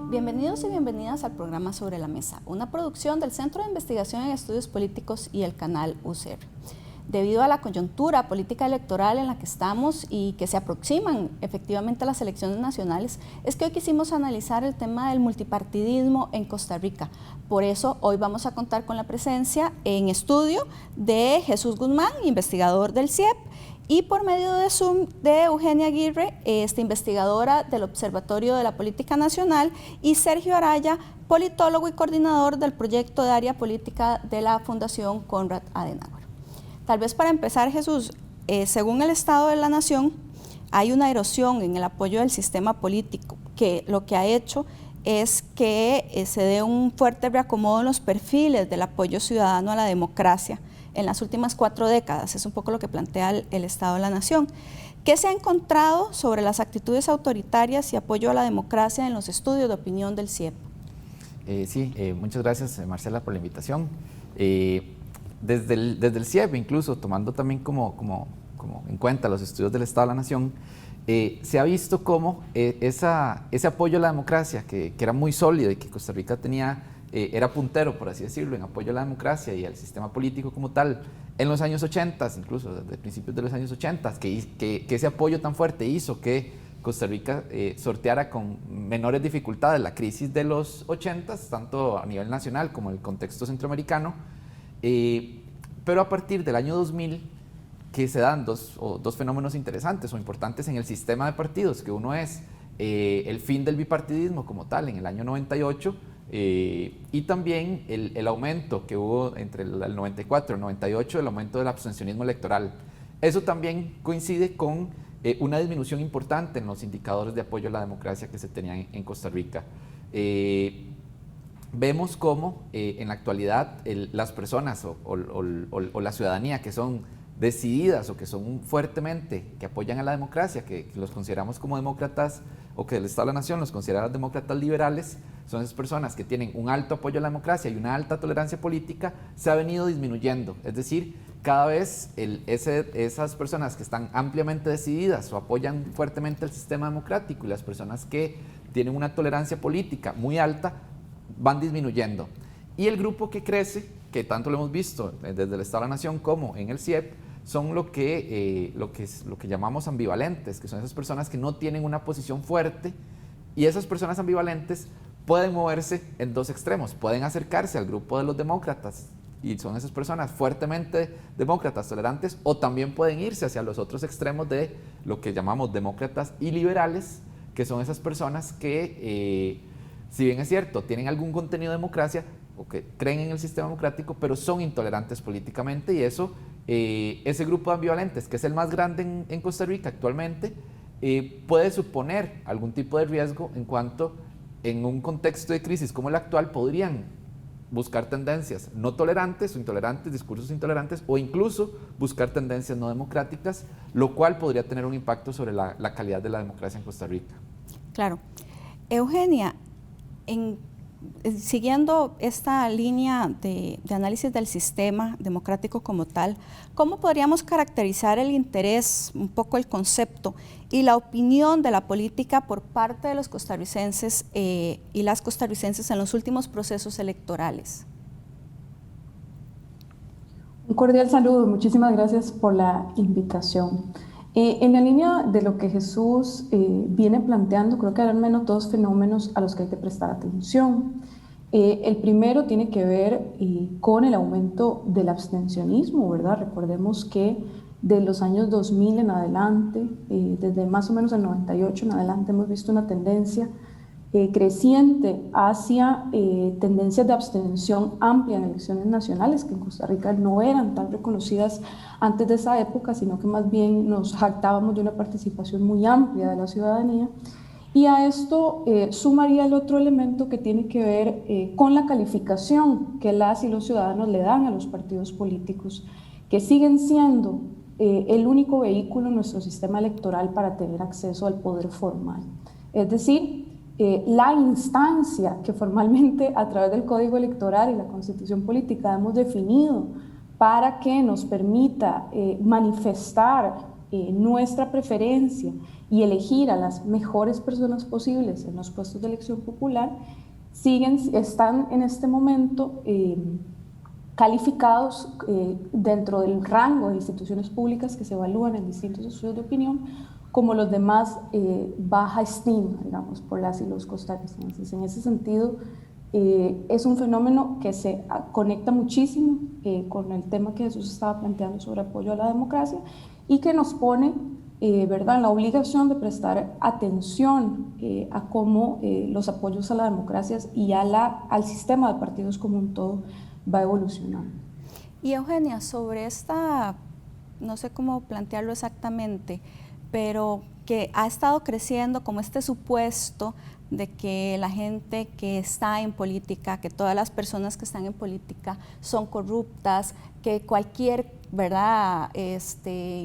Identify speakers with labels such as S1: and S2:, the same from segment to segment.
S1: Bienvenidos y bienvenidas al programa Sobre la Mesa, una producción del Centro de Investigación en Estudios Políticos y el canal UCR. Debido a la coyuntura política electoral en la que estamos y que se aproximan efectivamente las elecciones nacionales, es que hoy quisimos analizar el tema del multipartidismo en Costa Rica. Por eso hoy vamos a contar con la presencia en estudio de Jesús Guzmán, investigador del CIEP, y por medio de Zoom de Eugenia Aguirre, investigadora del Observatorio de la Política Nacional, y Sergio Araya, politólogo y coordinador del proyecto de área política de la Fundación Konrad Adenauer. Tal vez para empezar, Jesús, según el Estado de la Nación, hay una erosión en el apoyo del sistema político, que lo que ha hecho es que se dé un fuerte reacomodo en los perfiles del apoyo ciudadano a la democracia en las últimas 4 décadas. Es un poco lo que plantea el Estado de la Nación. ¿Qué se ha encontrado sobre las actitudes autoritarias y apoyo a la democracia en los estudios de opinión del CIEP?
S2: Muchas gracias, Marcela, por la invitación. Desde el CIEP, incluso tomando también como en cuenta los estudios del Estado de la Nación, se ha visto cómo ese apoyo a la democracia, que era muy sólido y que Costa Rica era puntero, por así decirlo, en apoyo a la democracia y al sistema político como tal, en los años 80, incluso desde principios de los años 80, que ese apoyo tan fuerte hizo que Costa Rica sorteara con menores dificultades la crisis de los 80, tanto a nivel nacional como en el contexto centroamericano, pero a partir del año 2000, que se dan dos fenómenos interesantes o importantes en el sistema de partidos, que uno es el fin del bipartidismo como tal en el año 98, y también el aumento que hubo entre el 94 y el 98, el aumento del abstencionismo electoral. Eso también coincide con una disminución importante en los indicadores de apoyo a la democracia que se tenían en Costa Rica. Vemos cómo en la actualidad las personas o la ciudadanía que son decididas o que son fuertemente, que apoyan a la democracia, que los consideramos como demócratas, o que el Estado de la Nación los considera demócratas liberales, son esas personas que tienen un alto apoyo a la democracia y una alta tolerancia política, se ha venido disminuyendo. Es decir, cada vez esas personas que están ampliamente decididas o apoyan fuertemente el sistema democrático y las personas que tienen una tolerancia política muy alta, van disminuyendo. Y el grupo que crece, que tanto lo hemos visto desde el Estado de la Nación como en el CIEP, son lo que llamamos ambivalentes, que son esas personas que no tienen una posición fuerte, y esas personas ambivalentes pueden moverse en dos extremos, pueden acercarse al grupo de los demócratas, y son esas personas fuertemente demócratas, tolerantes, o también pueden irse hacia los otros extremos de lo que llamamos demócratas y liberales, que son esas personas que, si bien es cierto, tienen algún contenido de democracia, o que creen en el sistema democrático, pero son intolerantes políticamente, y eso, ese grupo de ambivalentes, que es el más grande en Costa Rica actualmente, puede suponer algún tipo de riesgo en cuanto, en un contexto de crisis como el actual, podrían buscar tendencias no tolerantes o intolerantes, discursos intolerantes, o incluso buscar tendencias no democráticas, lo cual podría tener un impacto sobre la calidad de la democracia en Costa Rica.
S1: Claro. Eugenia, siguiendo esta línea de análisis del sistema democrático como tal, ¿cómo podríamos caracterizar el interés, un poco el concepto y la opinión de la política por parte de los costarricenses y las costarricenses en los últimos procesos electorales?
S3: Un cordial saludo, muchísimas gracias por la invitación. En la línea de lo que Jesús viene planteando, creo que hay al menos dos fenómenos a los que hay que prestar atención. El primero tiene que ver con el aumento del abstencionismo, ¿verdad? Recordemos que de los años 2000 en adelante, desde más o menos el 98 en adelante, hemos visto una tendencia creciente hacia tendencias de abstención amplia en elecciones nacionales, que en Costa Rica no eran tan reconocidas antes de esa época, sino que más bien nos jactábamos de una participación muy amplia de la ciudadanía. Y a esto sumaría el otro elemento que tiene que ver con la calificación que las y los ciudadanos le dan a los partidos políticos, que siguen siendo el único vehículo en nuestro sistema electoral para tener acceso al poder formal. Es decir, la instancia que formalmente a través del Código Electoral y la Constitución Política hemos definido para que nos permita manifestar nuestra preferencia y elegir a las mejores personas posibles en los puestos de elección popular, están en este momento calificados dentro del rango de instituciones públicas que se evalúan en distintos estudios de opinión como los de más baja estima, digamos, por las y los costarricenses. En ese sentido, es un fenómeno que se conecta muchísimo con el tema que Jesús estaba planteando sobre apoyo a la democracia y que nos pone ¿verdad?, en la obligación de prestar atención a cómo los apoyos a la democracia y al sistema de partidos como un todo va evolucionando.
S1: Y Eugenia, sobre esta, no sé cómo plantearlo exactamente, pero que ha estado creciendo como este supuesto de que la gente que está en política, que todas las personas que están en política son corruptas, que cualquier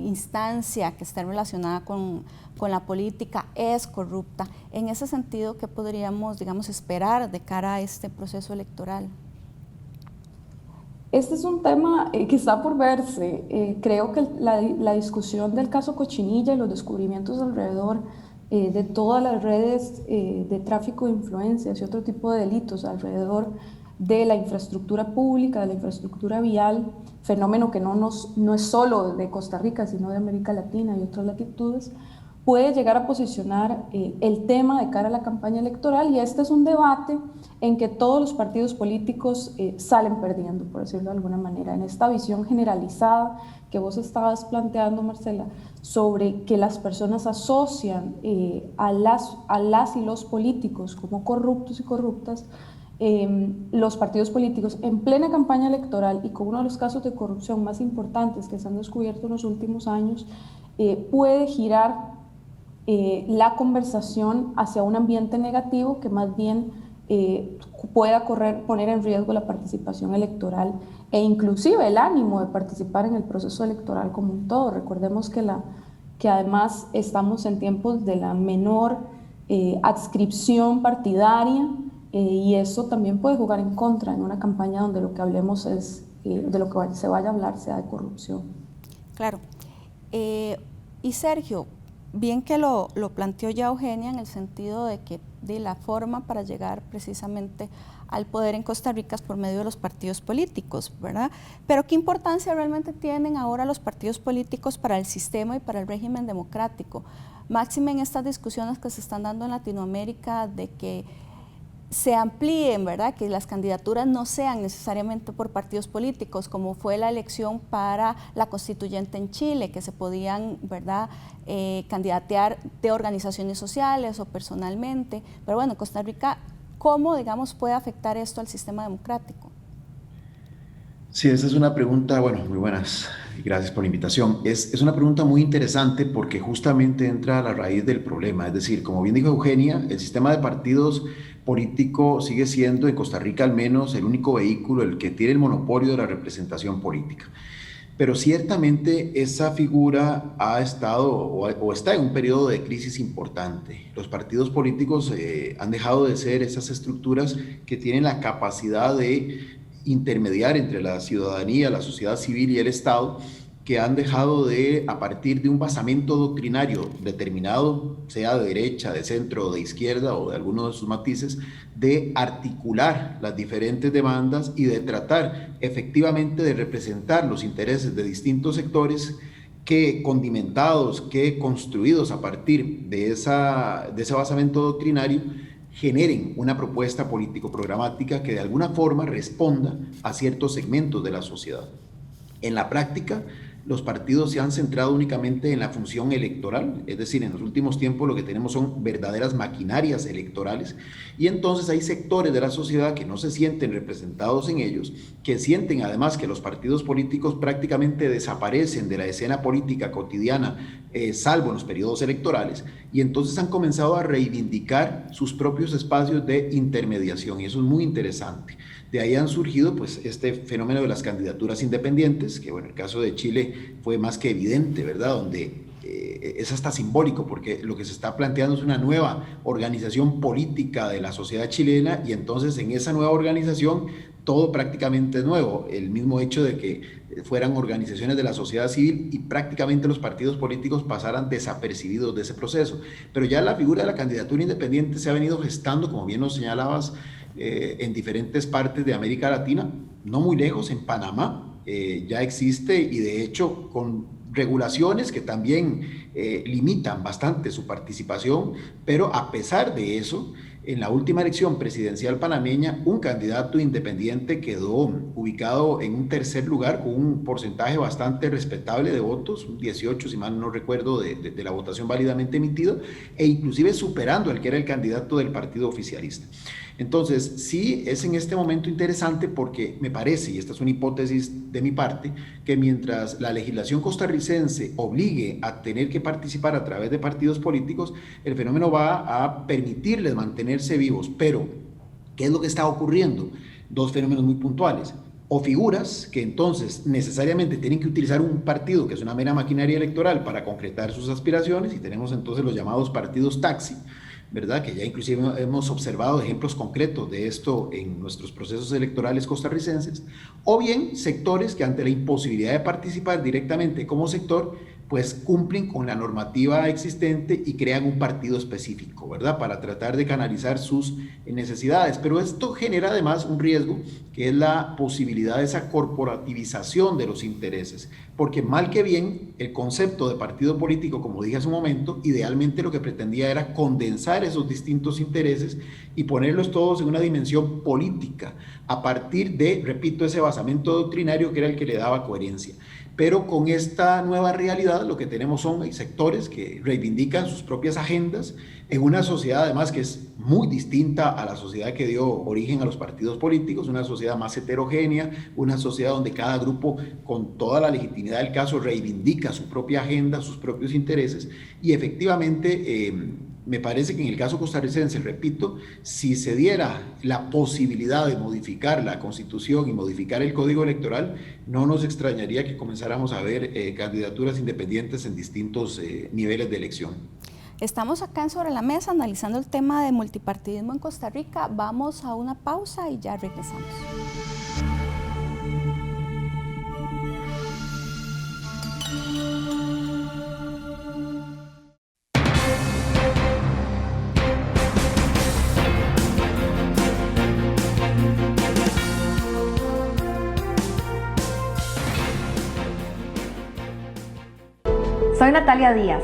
S1: instancia que esté relacionada con la política es corrupta. En ese sentido, ¿qué podríamos, digamos, esperar de cara a este proceso electoral?
S3: Este es un tema que está por verse. Creo que la discusión del caso Cochinilla y los descubrimientos alrededor de todas las redes de tráfico de influencias y otro tipo de delitos alrededor de la infraestructura pública, de la infraestructura vial, fenómeno que no es solo de Costa Rica, sino de América Latina y otras latitudes, puede llegar a posicionar el tema de cara a la campaña electoral, y este es un debate en que todos los partidos políticos salen perdiendo, por decirlo de alguna manera, en esta visión generalizada que vos estabas planteando, Marcela, sobre que las personas asocian a las y los políticos como corruptos y corruptas. Los partidos políticos en plena campaña electoral y con uno de los casos de corrupción más importantes que se han descubierto en los últimos años, puede girar la conversación hacia un ambiente negativo que más bien pueda poner en riesgo la participación electoral e inclusive el ánimo de participar en el proceso electoral como un todo. Recordemos que además estamos en tiempos de la menor adscripción partidaria, y eso también puede jugar en contra en una campaña donde lo que hablemos es, de lo que se vaya a hablar sea de corrupción.
S1: Claro. Y Sergio, bien que lo planteó ya Eugenia en el sentido de que de la forma para llegar precisamente al poder en Costa Rica es por medio de los partidos políticos, ¿verdad? Pero ¿qué importancia realmente tienen ahora los partidos políticos para el sistema y para el régimen democrático? Máxime en estas discusiones que se están dando en Latinoamérica de que se amplíen, ¿verdad?, que las candidaturas no sean necesariamente por partidos políticos, como fue la elección para la constituyente en Chile, que se podían, ¿verdad?, candidatear de organizaciones sociales o personalmente. Pero bueno, Costa Rica, ¿cómo, digamos, puede afectar esto al sistema democrático?
S4: Sí, esa es una pregunta, bueno, muy buenas, gracias por la invitación. Es una pregunta muy interesante porque justamente entra a la raíz del problema. Es decir, como bien dijo Eugenia, el sistema de partidos político sigue siendo, en Costa Rica al menos, el único vehículo, el que tiene el monopolio de la representación política. Pero ciertamente esa figura ha estado o está en un periodo de crisis importante. Los partidos políticos han dejado de ser esas estructuras que tienen la capacidad de intermediar entre la ciudadanía, la sociedad civil y el Estado, que han dejado de, a partir de un basamento doctrinario determinado, sea de derecha, de centro, de izquierda o de alguno de sus matices, de articular las diferentes demandas y de tratar efectivamente de representar los intereses de distintos sectores que condimentados, que construidos a partir de ese basamento doctrinario, generen una propuesta político-programática que de alguna forma responda a ciertos segmentos de la sociedad. En la práctica, los partidos se han centrado únicamente en la función electoral, es decir, en los últimos tiempos lo que tenemos son verdaderas maquinarias electorales, y entonces hay sectores de la sociedad que no se sienten representados en ellos, que sienten además que los partidos políticos prácticamente desaparecen de la escena política cotidiana, salvo en los periodos electorales, y entonces han comenzado a reivindicar sus propios espacios de intermediación, y eso es muy interesante. De ahí han surgido pues este fenómeno de las candidaturas independientes, que bueno, el caso de Chile fue más que evidente, ¿verdad? Donde es hasta simbólico, porque lo que se está planteando es una nueva organización política de la sociedad chilena, y entonces en esa nueva organización todo prácticamente es nuevo. El mismo hecho de que fueran organizaciones de la sociedad civil y prácticamente los partidos políticos pasaran desapercibidos de ese proceso. Pero ya la figura de la candidatura independiente se ha venido gestando, como bien nos señalabas, en diferentes partes de América Latina, no muy lejos, en Panamá ya existe, y de hecho con regulaciones que también limitan bastante su participación, pero a pesar de eso, en la última elección presidencial panameña, un candidato independiente quedó ubicado en un tercer lugar con un porcentaje bastante respetable de votos, un 18, si mal no recuerdo, de la votación válidamente emitida, e inclusive superando al que era el candidato del partido oficialista. Entonces, sí es en este momento interesante porque me parece, y esta es una hipótesis de mi parte, que mientras la legislación costarricense obligue a tener que participar a través de partidos políticos, el fenómeno va a permitirles mantenerse vivos. Pero, ¿qué es lo que está ocurriendo? Dos fenómenos muy puntuales. O figuras que entonces necesariamente tienen que utilizar un partido que es una mera maquinaria electoral para concretar sus aspiraciones, y tenemos entonces los llamados partidos taxi, ¿verdad? Que ya inclusive hemos observado ejemplos concretos de esto en nuestros procesos electorales costarricenses, o bien sectores que ante la imposibilidad de participar directamente como sector, pues cumplen con la normativa existente y crean un partido específico, ¿verdad? Para tratar de canalizar sus necesidades. Pero esto genera además un riesgo, que es la posibilidad de esa corporativización de los intereses, porque mal que bien, el concepto de partido político, como dije hace un momento, idealmente lo que pretendía era condensar esos distintos intereses y ponerlos todos en una dimensión política, a partir de, repito, ese basamento doctrinario que era el que le daba coherencia. Pero con esta nueva realidad lo que tenemos son sectores que reivindican sus propias agendas en una sociedad además que es muy distinta a la sociedad que dio origen a los partidos políticos, una sociedad más heterogénea, una sociedad donde cada grupo con toda la legitimidad del caso reivindica su propia agenda, sus propios intereses, y efectivamente me parece que en el caso costarricense, repito, si se diera la posibilidad de modificar la Constitución y modificar el Código Electoral, no nos extrañaría que comenzáramos a ver candidaturas independientes en distintos niveles de elección.
S1: Estamos acá en Sobre la Mesa analizando el tema de multipartidismo en Costa Rica. Vamos a una pausa y ya regresamos.
S5: Soy Natalia Díaz.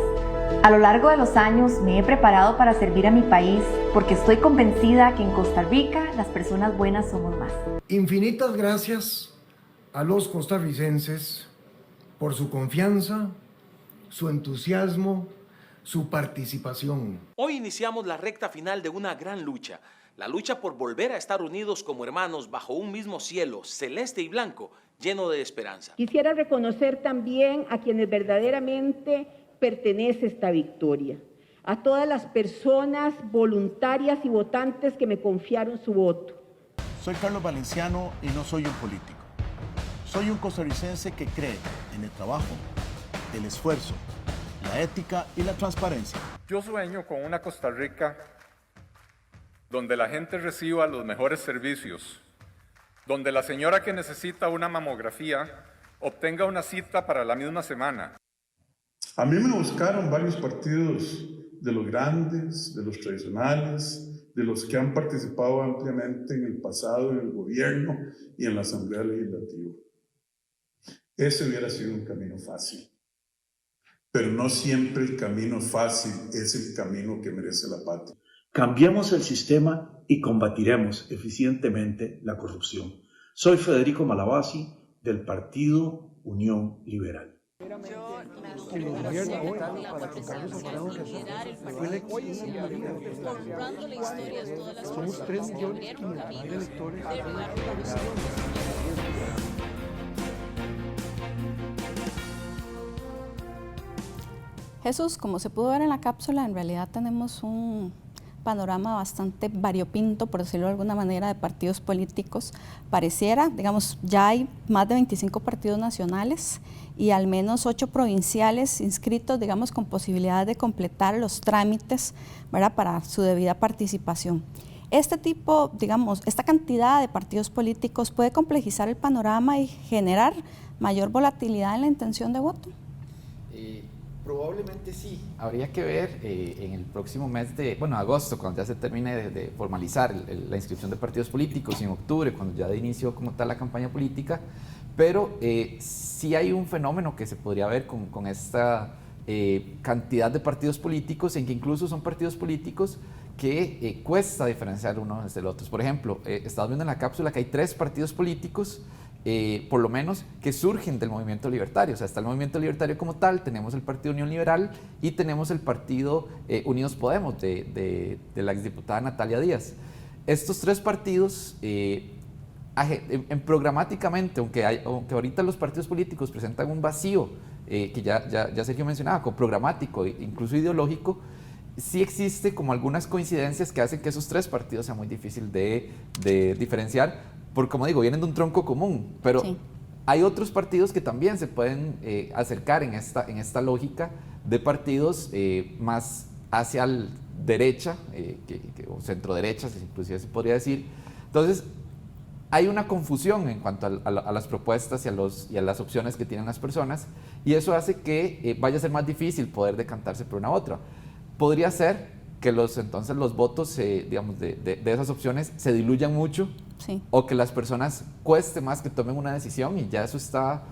S5: A lo largo de los años me he preparado para servir a mi país porque estoy convencida que en Costa Rica las personas buenas somos más.
S6: Infinitas gracias a los costarricenses por su confianza, su entusiasmo, su participación.
S7: Hoy iniciamos la recta final de una gran lucha, la lucha por volver a estar unidos como hermanos bajo un mismo cielo celeste y blanco, lleno de esperanza.
S8: Quisiera reconocer también a quienes verdaderamente pertenece esta victoria, a todas las personas voluntarias y votantes que me confiaron su voto.
S9: Soy Carlos Valenciano y no soy un político. Soy un costarricense que cree en el trabajo, el esfuerzo, la ética y la transparencia.
S10: Yo sueño con una Costa Rica donde la gente reciba los mejores servicios, donde la señora que necesita una mamografía obtenga una cita para la misma semana.
S11: A mí me buscaron varios partidos de los grandes, de los tradicionales, de los que han participado ampliamente en el pasado en el gobierno y en la Asamblea Legislativa. Ese hubiera sido un camino fácil, pero no siempre el camino fácil es el camino que merece la patria.
S12: Cambiemos el sistema y combatiremos eficientemente la corrupción. Soy Federico Malabasi del Partido Unión Liberal.
S13: El gobierno hoy, para que Carlos Alvarado somos 3.500.000 electores.
S1: Jesús, como se pudo ver en la cápsula, en realidad tenemos un panorama bastante variopinto, por decirlo de alguna manera, de partidos políticos. Pareciera, digamos, ya hay más de 25 partidos nacionales y al menos 8 provinciales inscritos, digamos, con posibilidad de completar los trámites, ¿verdad?, para su debida participación. Este tipo, digamos, esta cantidad de partidos políticos puede complejizar el panorama y generar mayor volatilidad en la intención de voto.
S2: Probablemente sí. Habría que ver en el próximo mes de, agosto, cuando ya se termine de formalizar la inscripción de partidos políticos, y en octubre, cuando ya de inicio como tal la campaña política, pero sí hay un fenómeno que se podría ver con esta cantidad de partidos políticos, en que incluso son partidos políticos que cuesta diferenciar unos del otro. Por ejemplo, estamos viendo en la cápsula que hay 3 partidos políticos, por lo menos, que surgen del movimiento libertario. O sea, está el movimiento libertario como tal, tenemos el Partido Unión Liberal y tenemos el Partido Unidos Podemos de la exdiputada Natalia Díaz. Estos 3 partidos, programáticamente, aunque ahorita los partidos políticos presentan un vacío, que ya Sergio mencionaba, como programático, incluso ideológico, sí existe como algunas coincidencias que hacen que esos 3 partidos sea muy difícil de diferenciar, porque, como digo, vienen de un tronco común, pero sí, hay otros partidos que también se pueden acercar en esta lógica de partidos más hacia la derecha, o centro derecha, inclusive se podría decir. Entonces, hay una confusión en cuanto a las propuestas y a las opciones que tienen las personas, y eso hace que vaya a ser más difícil poder decantarse por una u otra. Podría ser que entonces los votos, digamos, de esas opciones se diluyan mucho, sí, o que las personas cueste más que tomen una decisión, y ya eso está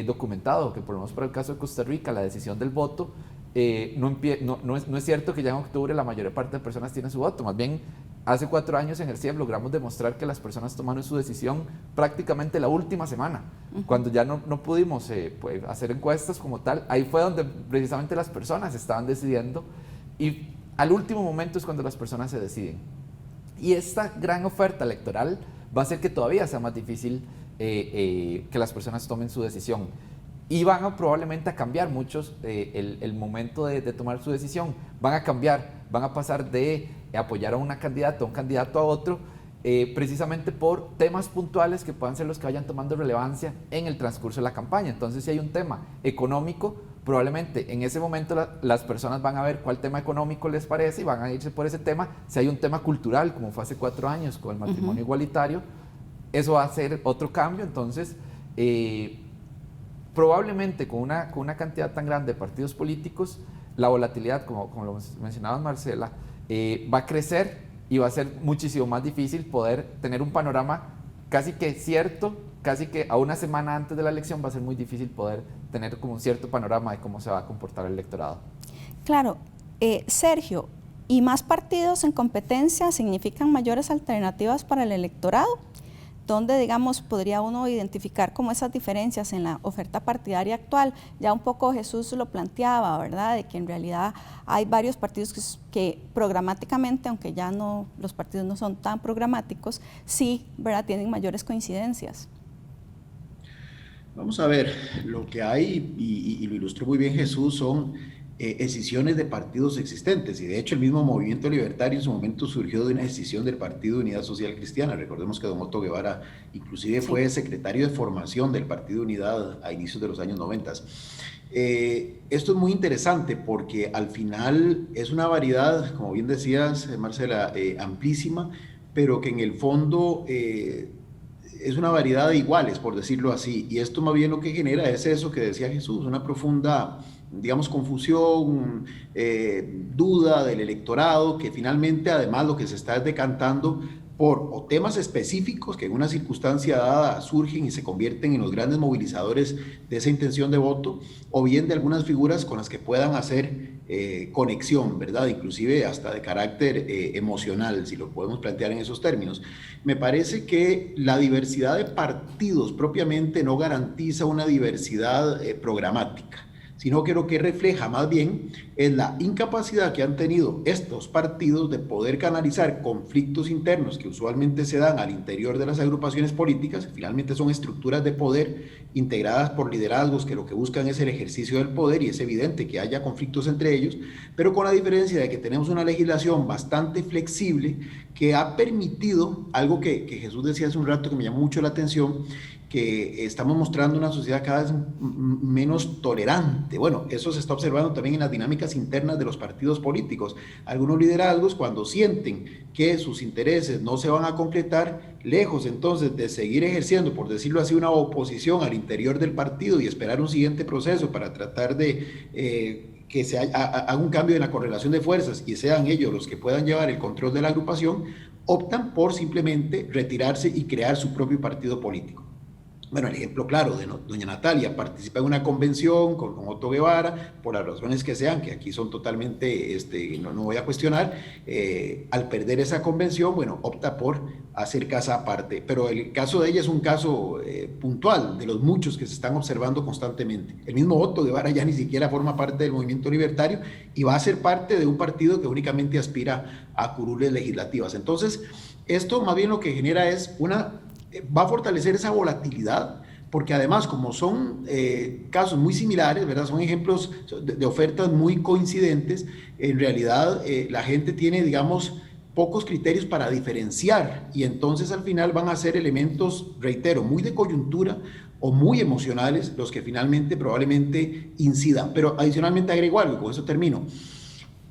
S2: documentado, que por lo menos para el caso de Costa Rica, la decisión del voto, no es cierto que ya en octubre la mayor parte de personas tienen su voto. Más bien, hace 4 años en el CIEP logramos demostrar que las personas tomaron su decisión prácticamente la última semana, cuando ya no pudimos pues, hacer encuestas como tal. Ahí fue donde precisamente las personas estaban decidiendo, y al último momento es cuando las personas se deciden. Y esta gran oferta electoral va a hacer que todavía sea más difícil que las personas tomen su decisión. Y van probablemente a cambiar muchos el momento de tomar su decisión. Van a pasar de apoyar a una candidata o un candidato a otro, precisamente por temas puntuales que puedan ser los que vayan tomando relevancia en el transcurso de la campaña. Entonces, si hay un tema económico, probablemente en ese momento las personas van a ver cuál tema económico les parece y van a irse por ese tema. Si hay un tema cultural, como fue hace 4 años con el matrimonio igualitario, eso va a ser otro cambio. Entonces, probablemente con una cantidad tan grande de partidos políticos, la volatilidad, como lo mencionaba Marcela, va a crecer, y va a ser muchísimo más difícil poder tener un panorama casi que cierto, casi que a una semana antes de la elección va a ser muy difícil poder tener como un cierto panorama de cómo se va a comportar el electorado.
S1: Claro. Sergio, ¿y más partidos en competencia significan mayores alternativas para el electorado? ¿Dónde, digamos, podría uno identificar como esas diferencias en la oferta partidaria actual? Ya un poco Jesús lo planteaba, ¿verdad?, de que en realidad hay varios partidos que programáticamente, aunque ya no, los partidos no son tan programáticos, sí, ¿verdad?, tienen mayores coincidencias.
S4: Vamos a ver, lo que hay, y lo ilustró muy bien Jesús, son escisiones de partidos existentes, y de hecho el mismo movimiento libertario en su momento surgió de una escisión del Partido de Unidad Social Cristiana. Recordemos que don Otto Guevara inclusive fue secretario de formación del Partido de Unidad a inicios de los años 90. Esto es muy interesante porque al final es una variedad, como bien decías, Marcela, amplísima, pero que en el fondo es una variedad de iguales, por decirlo así, y esto más bien lo que genera es eso que decía Jesús, una profunda, digamos, confusión, duda del electorado, que finalmente además lo que se está decantando por temas específicos que en una circunstancia dada surgen y se convierten en los grandes movilizadores de esa intención de voto, o bien de algunas figuras con las que puedan hacer conexión, ¿verdad? Inclusive hasta de carácter emocional, si lo podemos plantear en esos términos. Me parece que la diversidad de partidos propiamente no garantiza una diversidad programática, sino que lo que refleja más bien es la incapacidad que han tenido estos partidos de poder canalizar conflictos internos que usualmente se dan al interior de las agrupaciones políticas. Finalmente son estructuras de poder integradas por liderazgos que lo que buscan es el ejercicio del poder, y es evidente que haya conflictos entre ellos, pero con la diferencia de que tenemos una legislación bastante flexible que ha permitido algo que Jesús decía hace un rato que me llamó mucho la atención, que estamos mostrando una sociedad cada vez menos tolerante. Bueno, eso se está observando también en las dinámicas internas de los partidos políticos. Algunos liderazgos, cuando sienten que sus intereses no se van a concretar, lejos entonces de seguir ejerciendo, por decirlo así, una oposición al interior del partido y esperar un siguiente proceso para tratar de que se haga un cambio en la correlación de fuerzas y sean ellos los que puedan llevar el control de la agrupación, optan por simplemente retirarse y crear su propio partido político. Bueno, el ejemplo claro de doña Natalia participa en una convención con Otto Guevara, por las razones que sean, que aquí son totalmente, no voy a cuestionar, al perder esa convención, bueno, opta por hacer casa aparte. Pero el caso de ella es un caso puntual, de los muchos que se están observando constantemente. El mismo Otto Guevara ya ni siquiera forma parte del movimiento libertario y va a ser parte de un partido que únicamente aspira a curules legislativas. Entonces, esto más bien lo que genera es va a fortalecer esa volatilidad, porque además, como son casos muy similares, ¿verdad? Son ejemplos de ofertas muy coincidentes, en realidad la gente tiene, digamos, pocos criterios para diferenciar, y entonces al final van a ser elementos, reitero, muy de coyuntura o muy emocionales los que finalmente probablemente incidan. Pero adicionalmente agrego algo, y con eso termino.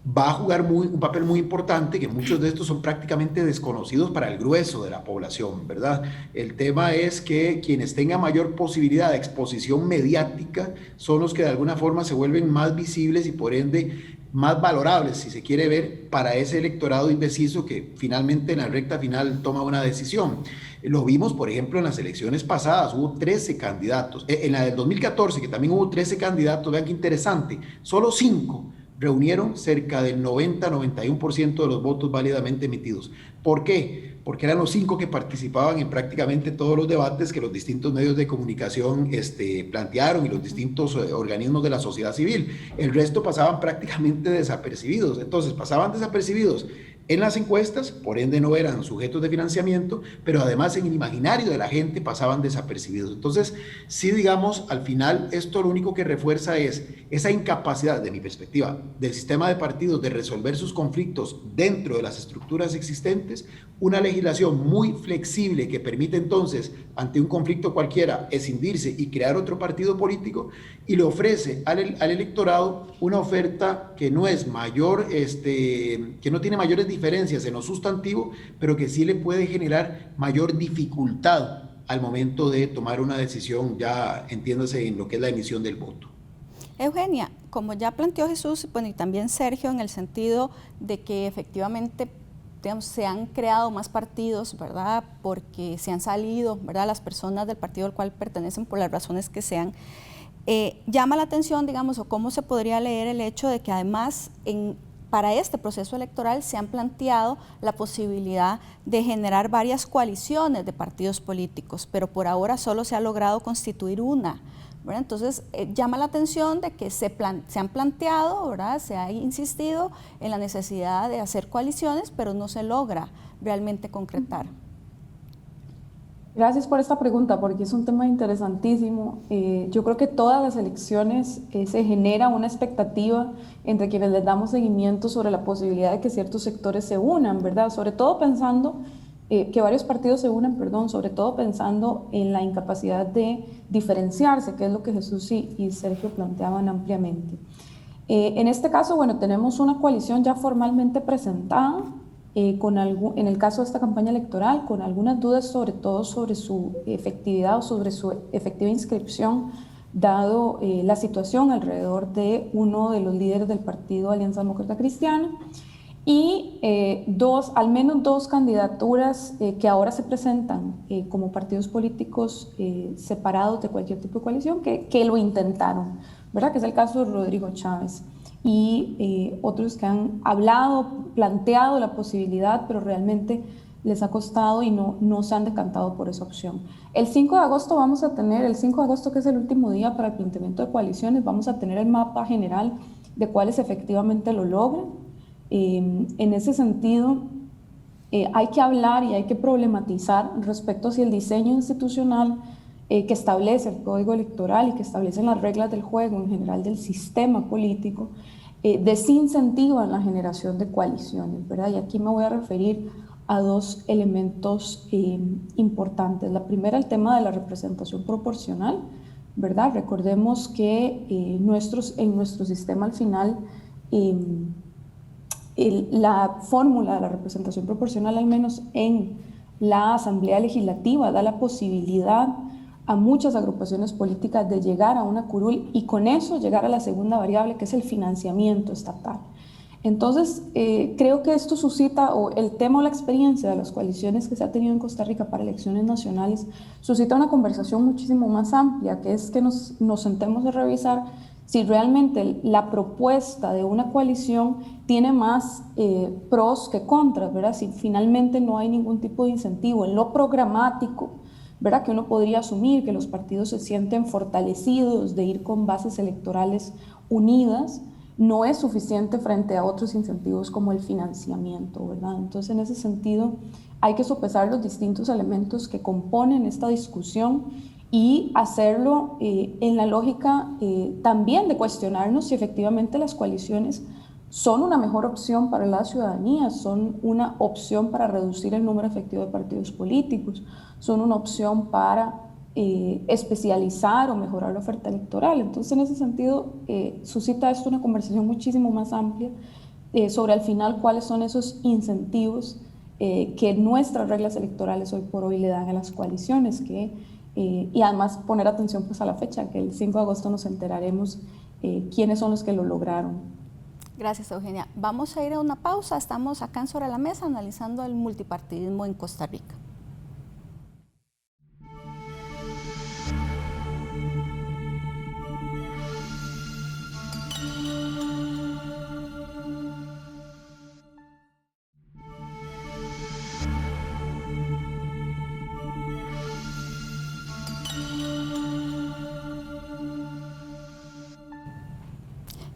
S4: Va a jugar un papel muy importante, que muchos de estos son prácticamente desconocidos para el grueso de la población, ¿verdad? El tema es que quienes tengan mayor posibilidad de exposición mediática son los que de alguna forma se vuelven más visibles y por ende más valorables, si se quiere ver, para ese electorado indeciso que finalmente en la recta final toma una decisión. Lo vimos, por ejemplo, en las elecciones pasadas, hubo 13 candidatos. En la del 2014, que también hubo 13 candidatos, vean qué interesante, solo 5 reunieron cerca del 90-91% de los votos válidamente emitidos. ¿Por qué? Porque eran los 5 que participaban en prácticamente todos los debates que los distintos medios de comunicación plantearon y los distintos organismos de la sociedad civil. El resto pasaban prácticamente desapercibidos. Entonces, pasaban desapercibidos en las encuestas, por ende no eran sujetos de financiamiento, pero además en el imaginario de la gente pasaban desapercibidos. Entonces, sí, digamos, al final esto lo único que refuerza es esa incapacidad, de mi perspectiva, del sistema de partidos de resolver sus conflictos dentro de las estructuras existentes, una legislación muy flexible que permite entonces, ante un conflicto cualquiera, escindirse y crear otro partido político, y le ofrece al electorado una oferta que no es mayor, que no tiene mayores diferencias en lo sustantivo, pero que sí le puede generar mayor dificultad al momento de tomar una decisión, ya entiéndase en lo que es la emisión del voto.
S1: Eugenia, como ya planteó Jesús, bueno, y también Sergio, en el sentido de que efectivamente, digamos, se han creado más partidos, ¿verdad? Porque se han salido, ¿verdad?, las personas del partido al cual pertenecen por las razones que sean. Llama la atención, digamos, o cómo se podría leer el hecho de que además para este proceso electoral se han planteado la posibilidad de generar varias coaliciones de partidos políticos, pero por ahora solo se ha logrado constituir una, ¿verdad? Entonces, llama la atención de que se han planteado, ¿verdad?, se ha insistido en la necesidad de hacer coaliciones, pero no se logra realmente concretar.
S3: Gracias por esta pregunta, porque es un tema interesantísimo. Yo creo que todas las elecciones se genera una expectativa entre quienes les damos seguimiento sobre la posibilidad de que ciertos sectores se unan, ¿verdad? Sobre todo pensando que varios partidos se unan, sobre todo pensando en la incapacidad de diferenciarse, que es lo que Jesús y Sergio planteaban ampliamente. En este caso, bueno, tenemos una coalición ya formalmente presentada, en el caso de esta campaña electoral, con algunas dudas sobre todo sobre su efectividad o sobre su efectiva inscripción, dado la situación alrededor de uno de los líderes del partido Alianza Demócrata Cristiana. y al menos dos candidaturas que ahora se presentan como partidos políticos separados de cualquier tipo de coalición que lo intentaron, ¿verdad? Que es el caso de Rodrigo Chávez y otros que han hablado, planteado la posibilidad, pero realmente les ha costado y no se han decantado por esa opción. El 5 de agosto vamos a tener, el 5 de agosto que es el último día para el planteamiento de coaliciones, vamos a tener el mapa general de cuáles efectivamente lo logran. En ese sentido, hay que hablar y hay que problematizar respecto a si el diseño institucional que establece el Código Electoral y que establecen las reglas del juego en general del sistema político desincentivan la generación de coaliciones, ¿verdad? Y aquí me voy a referir a dos elementos importantes. La primera, el tema de la representación proporcional, ¿verdad? Recordemos que en nuestro sistema al final la fórmula de la representación proporcional, al menos en la Asamblea Legislativa, da la posibilidad a muchas agrupaciones políticas de llegar a una curul y con eso llegar a la segunda variable, que es el financiamiento estatal. Entonces, creo que esto suscita, o el tema o la experiencia de las coaliciones que se ha tenido en Costa Rica para elecciones nacionales, suscita una conversación muchísimo más amplia, que es que nos sentemos a revisar si realmente la propuesta de una coalición tiene más pros que contras, ¿verdad? Si finalmente no hay ningún tipo de incentivo en lo programático, ¿verdad? Que uno podría asumir que los partidos se sienten fortalecidos de ir con bases electorales unidas, no es suficiente frente a otros incentivos como el financiamiento, ¿verdad? Entonces, en ese sentido, hay que sopesar los distintos elementos que componen esta discusión y hacerlo en la lógica también de cuestionarnos si efectivamente las coaliciones son una mejor opción para la ciudadanía, son una opción para reducir el número efectivo de partidos políticos, son una opción para especializar o mejorar la oferta electoral. Entonces, en ese sentido, suscita esto una conversación muchísimo más amplia sobre al final cuáles son esos incentivos que nuestras reglas electorales hoy por hoy le dan a las coaliciones, y además poner atención pues a la fecha, que el 5 de agosto nos enteraremos quiénes son los que lo lograron.
S1: Gracias, Eugenia. Vamos a ir a una pausa. Estamos acá en Sobre la Mesa analizando el multipartidismo en Costa Rica.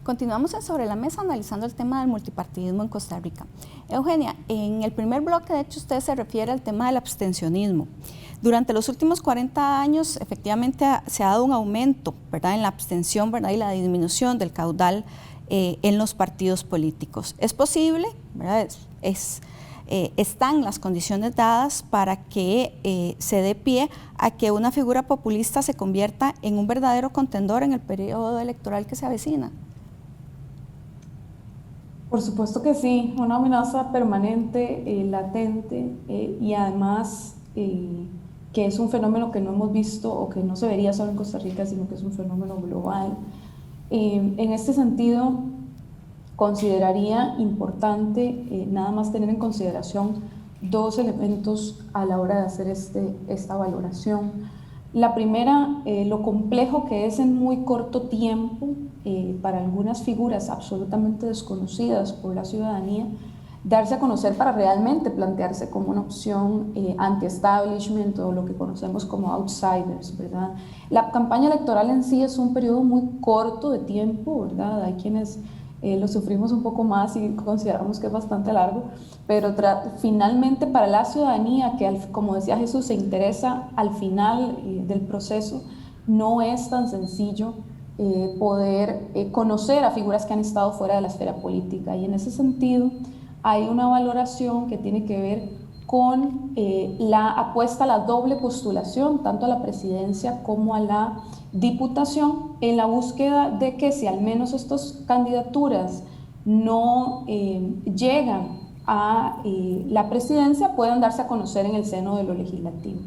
S1: Continuamos en Sobre la Mesa analizando el tema del multipartidismo en Costa Rica. Eugenia, en el primer bloque, de hecho, usted se refiere al tema del abstencionismo. Durante los últimos 40 años, efectivamente, se ha dado un aumento, ¿verdad?, en la abstención, ¿verdad?, y la disminución del caudal en los partidos políticos. Es posible, ¿verdad?, están las condiciones dadas para que se dé pie a que una figura populista se convierta en un verdadero contendor en el periodo electoral que se avecina.
S3: Por supuesto que sí, una amenaza permanente, latente y además que es un fenómeno que no hemos visto o que no se vería solo en Costa Rica, sino que es un fenómeno global. En este sentido, consideraría importante nada más tener en consideración dos elementos a la hora de hacer esta valoración. La primera, lo complejo que es en muy corto tiempo para algunas figuras absolutamente desconocidas por la ciudadanía, darse a conocer para realmente plantearse como una opción anti-establishment o lo que conocemos como outsiders, ¿verdad? La campaña electoral en sí es un periodo muy corto de tiempo, ¿verdad? Hay quienes lo sufrimos un poco más y consideramos que es bastante largo, pero finalmente para la ciudadanía que, como decía Jesús, se interesa al final del proceso, no es tan sencillo poder conocer a figuras que han estado fuera de la esfera política, y en ese sentido hay una valoración que tiene que ver con la apuesta a la doble postulación, tanto a la presidencia como a la diputación, en la búsqueda de que si al menos estas candidaturas no llegan a la presidencia, puedan darse a conocer en el seno de lo legislativo.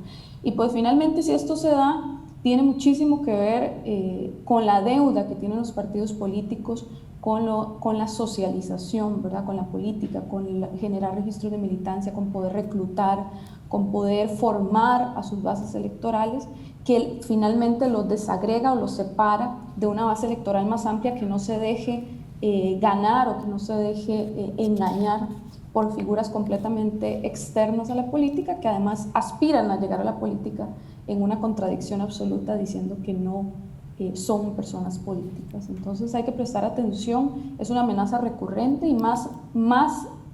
S3: Y pues finalmente, si esto se da, tiene muchísimo que ver con la deuda que tienen los partidos políticos con la socialización, ¿verdad? Con la política, con generar registros de militancia, con poder reclutar, con poder formar a sus bases electorales, que finalmente los desagrega o los separa de una base electoral más amplia que no se deje ganar o que no se deje engañar por figuras completamente externas a la política, que además aspiran a llegar a la política en una contradicción absoluta diciendo que no son personas políticas. Entonces hay que prestar atención, es una amenaza recurrente y más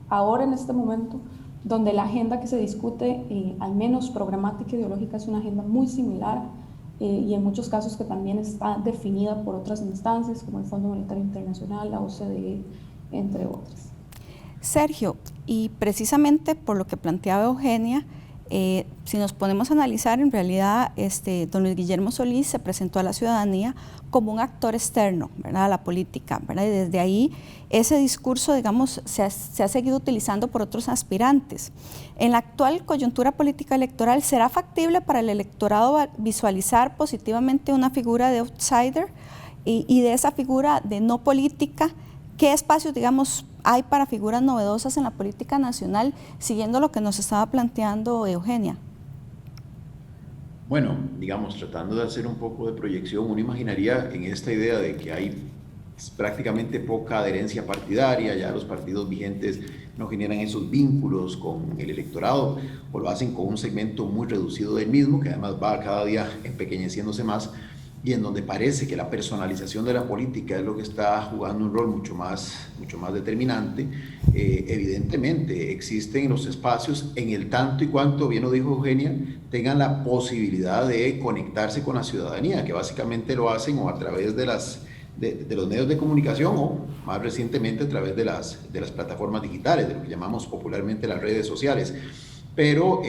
S3: ahora en este momento donde la agenda que se discute, al menos programática e ideológica, es una agenda muy similar y en muchos casos que también está definida por otras instancias como el Fondo Monetario Internacional, la OCDE, entre otras.
S1: Sergio, y precisamente por lo que planteaba Eugenia, si nos ponemos a analizar, en realidad don Luis Guillermo Solís se presentó a la ciudadanía como un actor externo, ¿verdad?, a la política, ¿verdad? Y desde ahí ese discurso, digamos, se ha seguido utilizando por otros aspirantes. En la actual coyuntura política electoral, ¿será factible para el electorado visualizar positivamente una figura de outsider y de esa figura de no política? ¿Qué espacios, digamos, hay para figuras novedosas en la política nacional, siguiendo lo que nos estaba planteando Eugenia?
S4: Bueno, digamos, tratando de hacer un poco de proyección, uno imaginaría en esta idea de que hay prácticamente poca adherencia partidaria, ya los partidos vigentes no generan esos vínculos con el electorado o lo hacen con un segmento muy reducido del mismo, que además va cada día empequeñeciéndose más, y en donde parece que la personalización de la política es lo que está jugando un rol mucho más determinante. Evidentemente existen los espacios en el tanto y cuanto, bien lo dijo Eugenia, tengan la posibilidad de conectarse con la ciudadanía, que básicamente lo hacen o a través de los medios de comunicación o más recientemente a través de las plataformas digitales, de lo que llamamos popularmente las redes sociales. Pero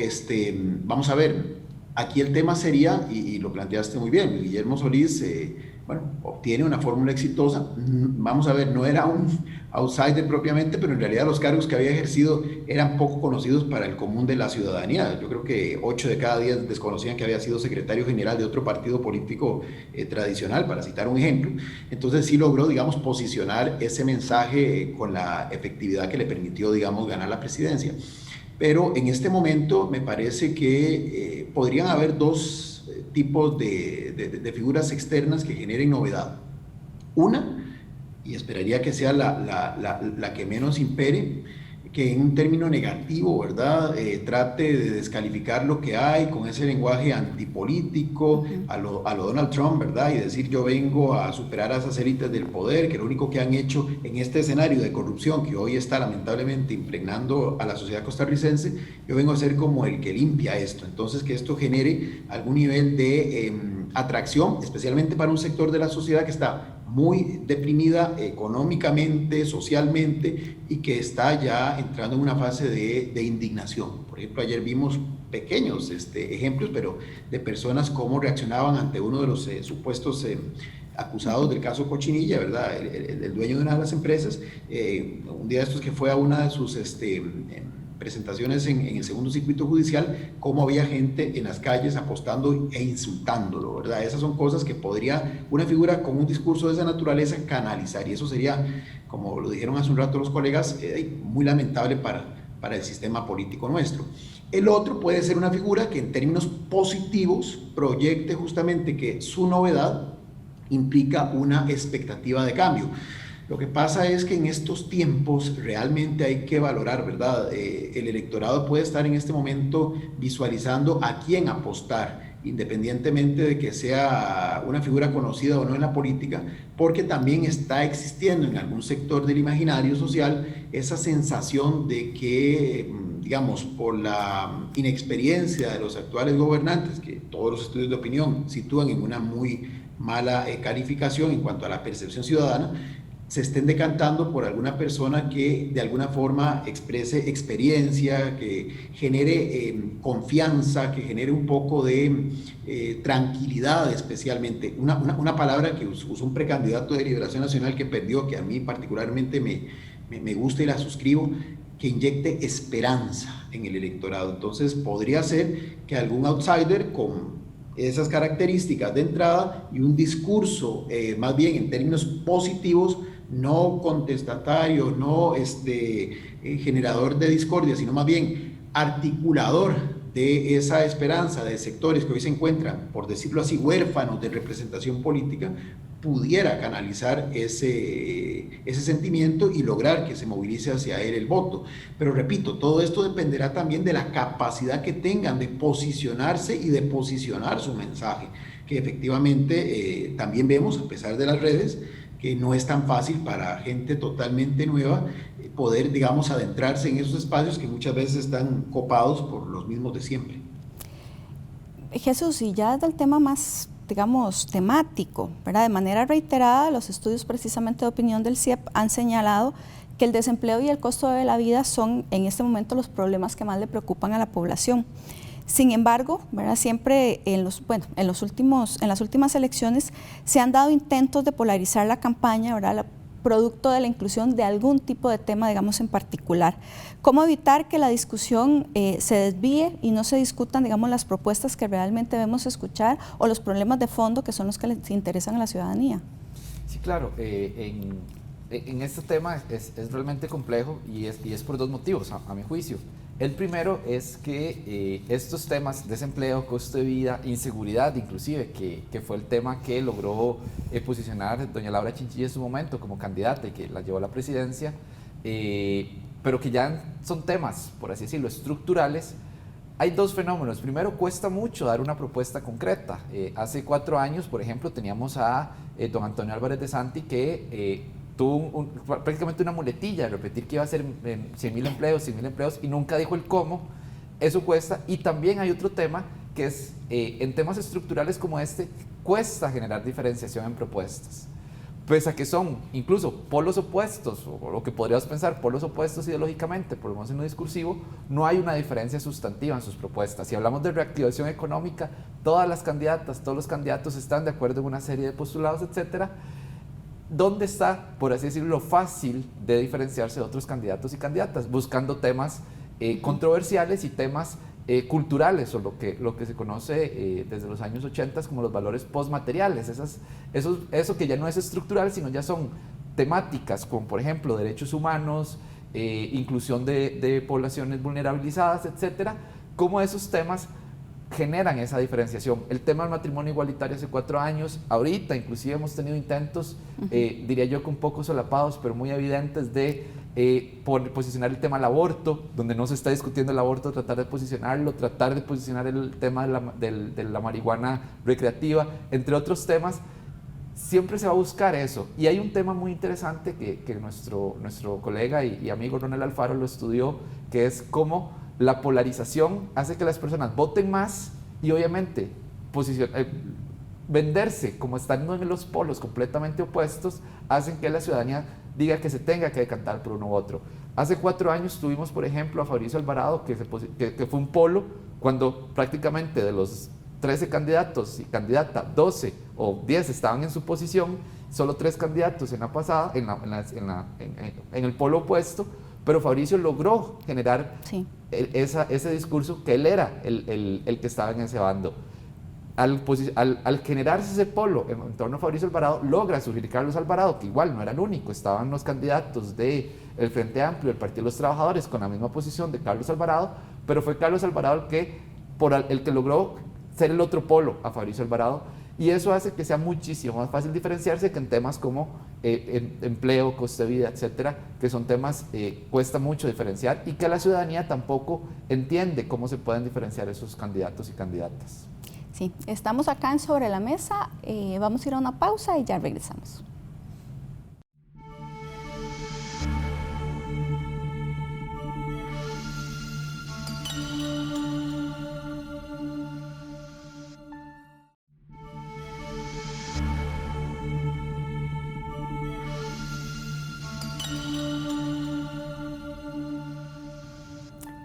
S4: vamos a ver, aquí el tema sería, y lo planteaste muy bien, Guillermo Solís, obtiene una fórmula exitosa. Vamos a ver, no era un outsider propiamente, pero en realidad los cargos que había ejercido eran poco conocidos para el común de la ciudadanía. Yo creo que 8 de cada 10 desconocían que había sido secretario general de otro partido político tradicional, para citar un ejemplo. Entonces sí logró, digamos, posicionar ese mensaje con la efectividad que le permitió, digamos, ganar la presidencia. Pero en este momento me parece que podrían haber dos tipos de figuras externas que generen novedad. Una, y esperaría que sea la que menos impere, que en un término negativo, ¿verdad?, trate de descalificar lo que hay con ese lenguaje antipolítico a lo Donald Trump, ¿verdad?, y decir yo vengo a superar a esas élites del poder, que lo único que han hecho en este escenario de corrupción que hoy está lamentablemente impregnando a la sociedad costarricense, yo vengo a ser como el que limpia esto. Entonces que esto genere algún nivel de atracción, especialmente para un sector de la sociedad que está muy deprimida económicamente, socialmente, y que está ya entrando en una fase de indignación. Por ejemplo, ayer vimos pequeños ejemplos, pero de personas cómo reaccionaban ante uno de los supuestos acusados del caso Cochinilla, ¿verdad? El dueño de una de las empresas, un día de estos que fue a una de sus presentaciones en el segundo circuito judicial, cómo había gente en las calles apostando e insultándolo, ¿verdad? Esas son cosas que podría una figura con un discurso de esa naturaleza canalizar, y eso sería, como lo dijeron hace un rato los colegas, muy lamentable para el sistema político nuestro. El otro puede ser una figura que en términos positivos proyecte justamente que su novedad implica una expectativa de cambio. Lo que pasa es que en estos tiempos realmente hay que valorar, ¿verdad? El electorado puede estar en este momento visualizando a quién apostar, independientemente de que sea una figura conocida o no en la política, porque también está existiendo en algún sector del imaginario social esa sensación de que, digamos, por la inexperiencia de los actuales gobernantes, que todos los estudios de opinión sitúan en una muy mala calificación en cuanto a la percepción ciudadana, se estén decantando por alguna persona que de alguna forma exprese experiencia, que genere confianza, que genere un poco de tranquilidad, especialmente. Una palabra que usó un precandidato de Liberación Nacional que perdió, que a mí particularmente me gusta y la suscribo, que inyecte esperanza en el electorado. Entonces podría ser que algún outsider con esas características de entrada y un discurso más bien en términos positivos, no contestatario, no generador de discordia, sino más bien articulador de esa esperanza de sectores que hoy se encuentran, por decirlo así, huérfanos de representación política, pudiera canalizar ese sentimiento y lograr que se movilice hacia él el voto. Pero repito, todo esto dependerá también de la capacidad que tengan de posicionarse y de posicionar su mensaje, que efectivamente también vemos, a pesar de las redes, que no es tan fácil para gente totalmente nueva poder, digamos, adentrarse en esos espacios que muchas veces están copados por los mismos de siempre.
S1: Jesús, y ya del tema más, digamos, temático, ¿verdad? De manera reiterada, los estudios precisamente de opinión del CIEP han señalado que el desempleo y el costo de la vida son en este momento los problemas que más le preocupan a la población. Sin embargo, ¿verdad? Siempre en las últimas elecciones se han dado intentos de polarizar la campaña, ¿verdad? Producto de la inclusión de algún tipo de tema, digamos, en particular. ¿Cómo evitar que la discusión se desvíe y no se discutan, digamos, las propuestas que realmente debemos escuchar o los problemas de fondo que son los que les interesan a la ciudadanía?
S2: Sí, claro. En este tema es realmente complejo y es por dos motivos, a mi juicio. El primero es que estos temas, desempleo, costo de vida, inseguridad inclusive, que fue el tema que logró posicionar doña Laura Chinchilla en su momento como candidata y que la llevó a la presidencia, pero que ya son temas, por así decirlo, estructurales. Hay dos fenómenos. Primero, cuesta mucho dar una propuesta concreta. Hace 4 años, por ejemplo, teníamos a don Antonio Álvarez de Santi que tuvo prácticamente una muletilla de repetir que iba a ser 100.000 empleos y nunca dijo el cómo. Eso cuesta. Y también hay otro tema que es, en temas estructurales como este, cuesta generar diferenciación en propuestas. Pese a que son incluso polos opuestos, o lo que podríamos pensar, polos opuestos ideológicamente, por lo menos en lo discursivo, no hay una diferencia sustantiva en sus propuestas. Si hablamos de reactivación económica, todas las candidatas, todos los candidatos están de acuerdo en una serie de postulados, etcétera. ¿Dónde está, por así decirlo, lo fácil de diferenciarse de otros candidatos y candidatas? Buscando temas controversiales y temas culturales, o lo que se conoce desde los años 80 como los valores postmateriales. Eso que ya no es estructural, sino ya son temáticas como, por ejemplo, derechos humanos, inclusión de poblaciones vulnerabilizadas, etcétera. Cómo esos temas generan esa diferenciación. El tema del matrimonio igualitario hace 4 años, ahorita inclusive hemos tenido intentos, diría yo que un poco solapados, pero muy evidentes de posicionar el tema del aborto, donde no se está discutiendo el aborto, tratar de posicionar el tema de la marihuana recreativa, entre otros temas. Siempre se va a buscar eso. Y hay un tema muy interesante que nuestro colega y amigo Ronald Alfaro lo estudió, que es cómo la polarización hace que las personas voten más y obviamente venderse como estando en los polos completamente opuestos hacen que la ciudadanía diga que se tenga que decantar por uno u otro. Hace 4 años tuvimos, por ejemplo, a Fabricio Alvarado, que fue un polo cuando prácticamente de los 13 candidatos y candidata, 12 o 10 estaban en su posición, solo 3 candidatos en la pasada, en el polo opuesto, pero Fabricio logró generar ese discurso que él era el que estaba en ese bando. Al generarse ese polo en torno a Fabricio Alvarado, logra surgir Carlos Alvarado, que igual no era el único, estaban los candidatos del Frente Amplio, del Partido de los Trabajadores, con la misma posición de Carlos Alvarado, pero fue Carlos Alvarado el que logró ser el otro polo a Fabricio Alvarado, y eso hace que sea muchísimo más fácil diferenciarse que en temas como empleo, costo de vida, etcétera, que son temas cuesta mucho diferenciar y que la ciudadanía tampoco entiende cómo se pueden diferenciar esos candidatos y candidatas.
S1: Sí, estamos acá en Sobre la Mesa, vamos a ir a una pausa y ya regresamos.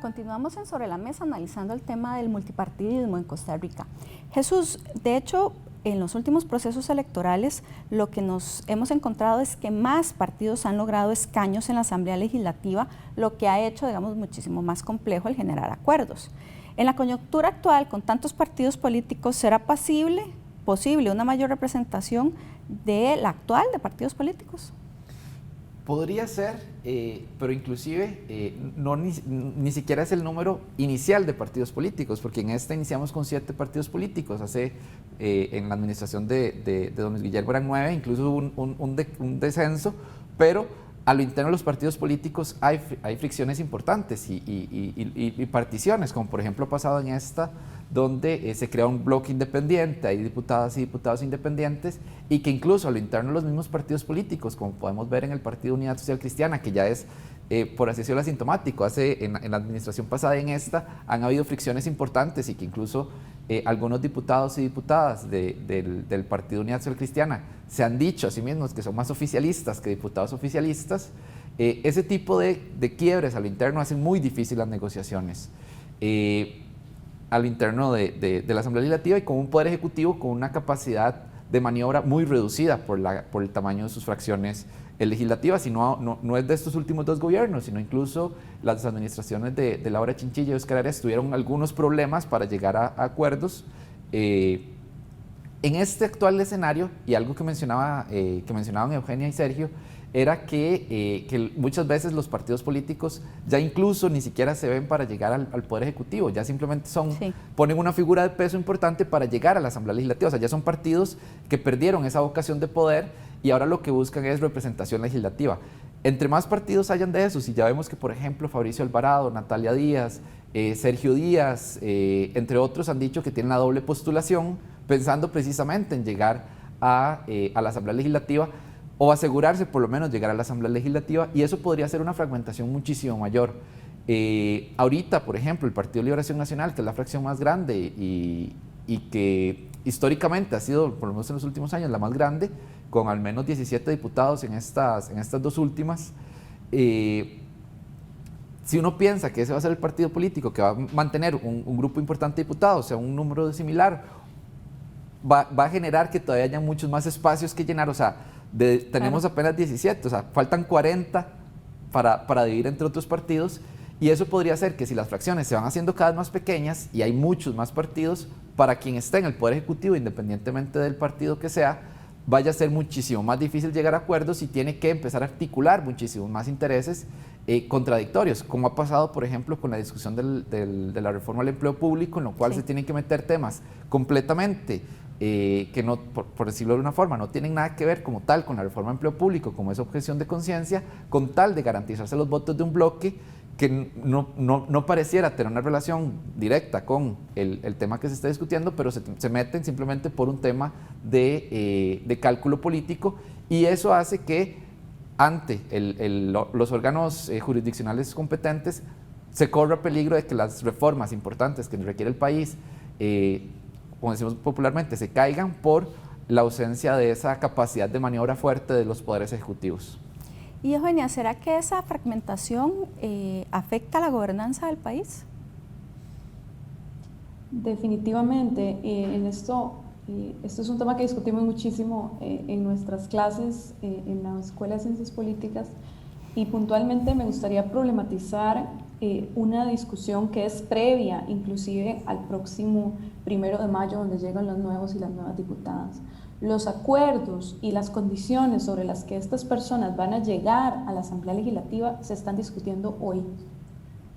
S1: Continuamos en Sobre la Mesa analizando el tema del multipartidismo en Costa Rica. Jesús, de hecho, en los últimos procesos electorales lo que nos hemos encontrado es que más partidos han logrado escaños en la Asamblea Legislativa, lo que ha hecho, digamos, muchísimo más complejo el generar acuerdos. En la coyuntura actual, con tantos partidos políticos, ¿será posible una mayor representación de la actual de partidos políticos?
S2: Podría ser, pero inclusive ni siquiera es el número inicial de partidos políticos, porque en esta iniciamos con 7 partidos políticos. En la administración de don Luis Guillermo eran 9, incluso hubo un descenso, pero a lo interno de los partidos políticos hay fricciones importantes y particiones, como por ejemplo ha pasado en esta, donde se crea un bloque independiente, hay diputadas y diputados independientes, y que incluso a lo interno de los mismos partidos políticos, como podemos ver en el Partido Unidad Social Cristiana, que ya es, por así decirlo, asintomático, en la administración pasada y en esta han habido fricciones importantes, y que incluso algunos diputados y diputadas del Partido Unidad Social Cristiana se han dicho a sí mismos que son más oficialistas que diputados oficialistas. Ese tipo de quiebres a lo interno hacen muy difícil las negociaciones a lo interno de la Asamblea Legislativa, y con un Poder Ejecutivo con una capacidad de maniobra muy reducida por el tamaño de sus fracciones legislativas, y no es de estos últimos 2 gobiernos, sino incluso las administraciones de Laura Chinchilla y Óscar Arias tuvieron algunos problemas para llegar a acuerdos. En este actual escenario, y algo que mencionaban Eugenia y Sergio, era que muchas veces los partidos políticos ya incluso ni siquiera se ven para llegar al Poder Ejecutivo, ya simplemente ponen una figura de peso importante para llegar a la Asamblea Legislativa. O sea, ya son partidos que perdieron esa vocación de poder y ahora lo que buscan es representación legislativa. Entre más partidos hayan de esos, y ya vemos que, por ejemplo, Fabricio Alvarado, Natalia Díaz, Sergio Díaz, entre otros, han dicho que tienen la doble postulación, pensando precisamente en llegar a la Asamblea Legislativa, o asegurarse por lo menos llegar a la Asamblea Legislativa, y eso podría ser una fragmentación muchísimo mayor. Ahorita, por ejemplo, el Partido de Liberación Nacional, que es la fracción más grande y que históricamente ha sido, por lo menos en los últimos años, la más grande, con al menos 17 diputados en estas 2 últimas, si uno piensa que ese va a ser el partido político que va a mantener un grupo importante de diputados, o sea, un número similar, va a generar que todavía haya muchos más espacios que llenar. O sea, tenemos apenas 17, o sea, faltan 40 para dividir entre otros partidos, y eso podría hacer que si las fracciones se van haciendo cada vez más pequeñas y hay muchos más partidos, para quien esté en el Poder Ejecutivo, independientemente del partido que sea, vaya a ser muchísimo más difícil llegar a acuerdos y tiene que empezar a articular muchísimos más intereses contradictorios, como ha pasado, por ejemplo, con la discusión de la reforma al empleo público, en lo cual se tienen que meter temas completamente que no, por decirlo de una forma, no tienen nada que ver como tal con la reforma de empleo público, como es objeción de conciencia, con tal de garantizarse los votos de un bloque que no pareciera tener una relación directa con el tema que se está discutiendo, pero se meten simplemente por un tema de cálculo político, y eso hace que ante los órganos jurisdiccionales competentes se corra peligro de que las reformas importantes que requiere el país, como decimos popularmente, se caigan por la ausencia de esa capacidad de maniobra fuerte de los poderes ejecutivos.
S1: Y Eugenia, ¿será que esa fragmentación afecta a la gobernanza del país?
S3: Definitivamente, esto es un tema que discutimos muchísimo en nuestras clases, en la Escuela de Ciencias Políticas, y puntualmente me gustaría problematizar una discusión que es previa inclusive al próximo 1 de mayo, donde llegan los nuevos y las nuevas diputadas. Los acuerdos y las condiciones sobre las que estas personas van a llegar a la Asamblea Legislativa se están discutiendo hoy.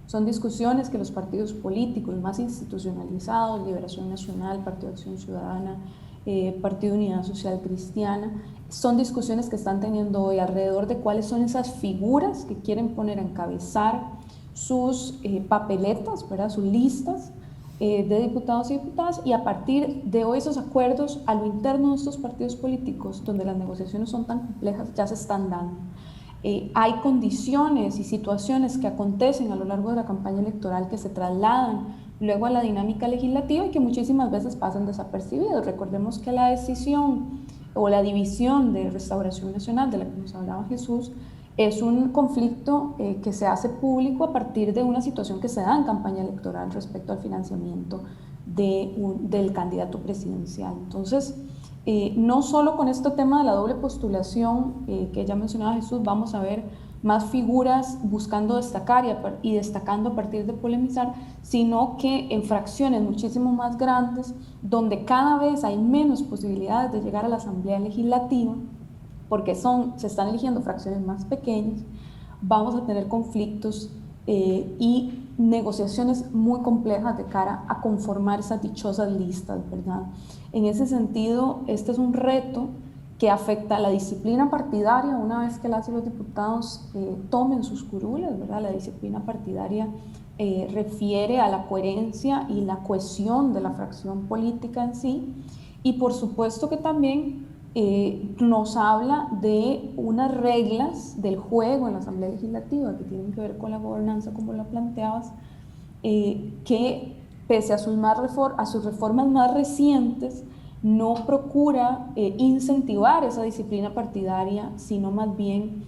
S3: Son discusiones que los partidos políticos más institucionalizados, Liberación Nacional, Partido Acción Ciudadana, Partido Unidad Social Cristiana, son discusiones que están teniendo hoy alrededor de cuáles son esas figuras que quieren poner a encabezar sus papeletas, ¿verdad? Sus listas de diputados y diputadas, y a partir de hoy esos acuerdos a lo interno de estos partidos políticos, donde las negociaciones son tan complejas, ya se están dando. Hay condiciones y situaciones que acontecen a lo largo de la campaña electoral que se trasladan luego a la dinámica legislativa y que muchísimas veces pasan desapercibidos. Recordemos que la decisión o la división de Restauración Nacional, de la que nos hablaba Jesús, es un conflicto que se hace público a partir de una situación que se da en campaña electoral respecto al financiamiento del candidato presidencial. Entonces, no solo con este tema de la doble postulación que ya mencionaba Jesús, vamos a ver más figuras buscando destacar y destacando a partir de polemizar, sino que en fracciones muchísimo más grandes, donde cada vez hay menos posibilidades de llegar a la Asamblea Legislativa, porque se están eligiendo fracciones más pequeñas, vamos a tener conflictos y negociaciones muy complejas de cara a conformar esas dichosas listas, ¿verdad? En ese sentido, este es un reto que afecta a la disciplina partidaria una vez que las y los diputados tomen sus curules, ¿verdad? La disciplina partidaria refiere a la coherencia y la cohesión de la fracción política en sí, y por supuesto que también nos habla de unas reglas del juego en la Asamblea Legislativa que tienen que ver con la gobernanza, como la planteabas, que pese a sus reformas más recientes, no procura incentivar esa disciplina partidaria, sino más bien